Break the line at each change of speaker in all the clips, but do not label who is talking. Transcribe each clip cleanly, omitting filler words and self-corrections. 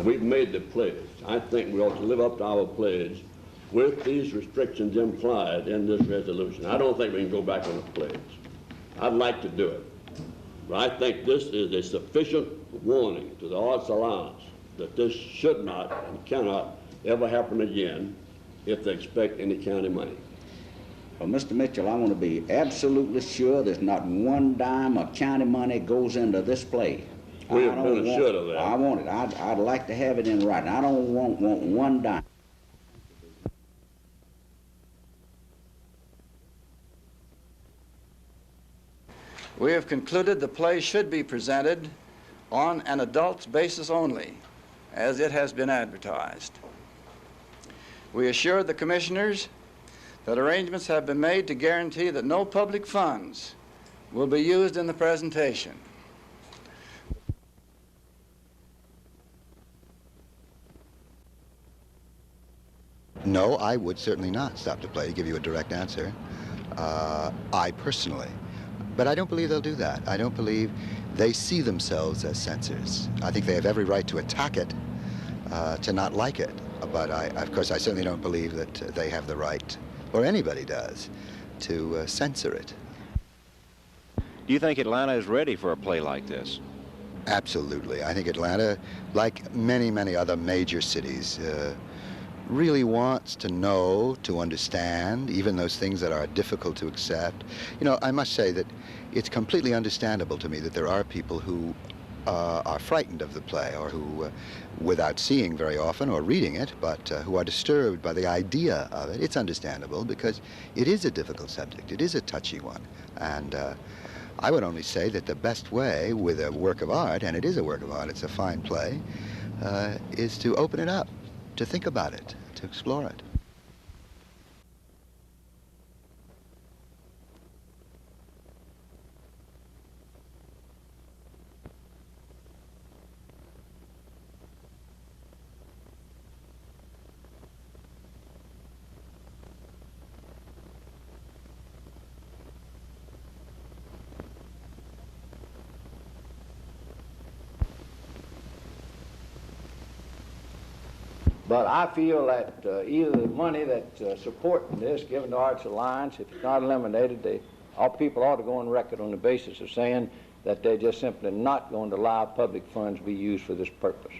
we've made the pledge. I think we ought to live up to our pledge with these restrictions implied in this resolution. I don't think we can go back on the pledge. I'd like to do it. But I think this is a sufficient warning to the Arts Alliance that this should not and cannot ever happen again if they expect any county money.
Well, Mr. Mitchell, I want to be absolutely sure there's not one dime of county money goes into this play.
We have been assured of that.
I want it. I'd like to have it in writing. I don't want one dime.
We have concluded the play should be presented on an adult's basis only, as it has been advertised. We assured the commissioners that arrangements have been made to guarantee that no public funds will be used in the presentation.
No, I would certainly not stop the play, to give you a direct answer. I personally. But I don't believe they'll do that. I don't believe they see themselves as censors. I think they have every right to attack it, to not like it. But of course, I certainly don't believe that they have the right, or anybody does, to censor it.
Do you think Atlanta is ready for a play like this?
Absolutely. I think Atlanta, like many, many other major cities, really wants to know, to understand, even those things that are difficult to accept. You know, I must say that it's completely understandable to me that there are people who are frightened of the play, or who, without seeing very often or reading it, but who are disturbed by the idea of it. It's understandable because it is a difficult subject. It is a touchy one. And I would only say that the best way with a work of art, and it is a work of art, it's a fine play, is to open it up, to think about it, to explore it.
But I feel that either the money that's supporting this, given to Arts Alliance, if it's not eliminated, our people ought to go on record on the basis of saying that they're just simply not going to allow public funds be used for this purpose.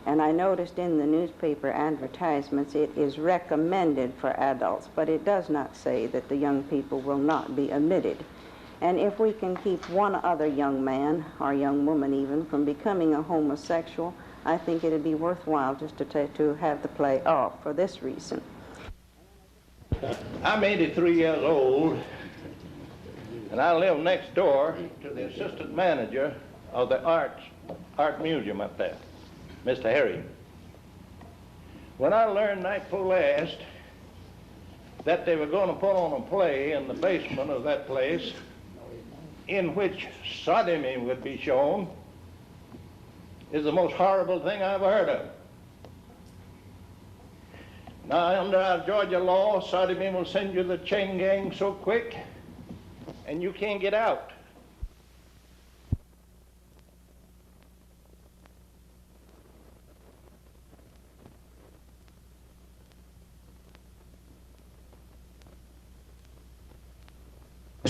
And I noticed in the newspaper advertisements it is recommended for adults, but it does not say that the young people will not be omitted. And if we can keep one other young man, or young woman even, from becoming a homosexual, I think it'd be worthwhile just to have the play off for this reason.
I'm 83 years old, and I live next door to the assistant manager of the art museum up there, Mr. Harry. When I learned night before last that they were going to put on a play in the basement of that place in which sodomy would be shown, is the most horrible thing I ever heard of. Now, under our Georgia law, sodomy will send you the chain gang so quick, and you can't get out.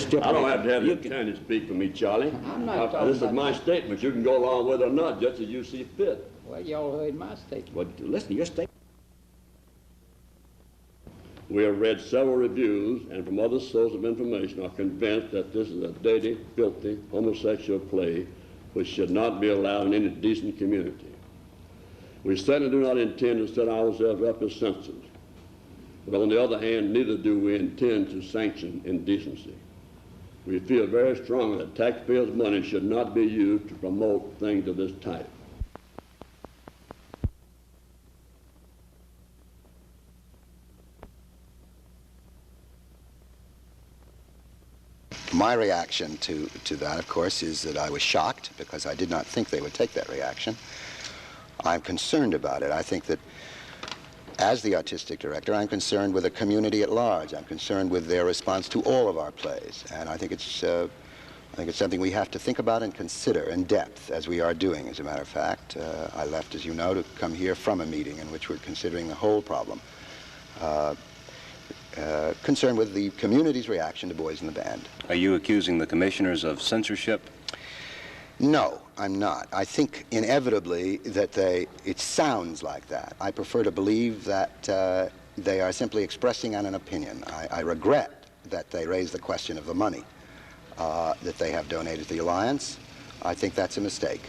I don't have to have the attorney speak for me, Charlie.
I'm not talking
This is my statement. You can go along with it or not, just as you see fit.
Well, y'all heard my statement.
Well, listen, your statement. We have read several reviews and from other sources of information are convinced that this is a dirty, filthy, homosexual play which should not be allowed in any decent community. We certainly do not intend to set ourselves up as censors, but on the other hand, neither do we intend to sanction indecency. We feel very strongly that taxpayers' money should not be used to promote things of this type.
My reaction to that, of course, is that I was shocked because I did not think they would take that reaction. I'm concerned about it. I think that as the artistic director, I'm concerned with the community at large. I'm concerned with their response to all of our plays. And I think it's I think it's something we have to think about and consider in depth, as we are doing, as a matter of fact. I left, as you know, to come here from a meeting in which we're considering the whole problem, concerned with the community's reaction to Boys in the Band.
Are you accusing the commissioners of censorship?
No, I'm not. I think inevitably that it sounds like that. I prefer to believe that they are simply expressing an opinion. I regret that they raise the question of the money that they have donated to the Alliance. I think that's a mistake.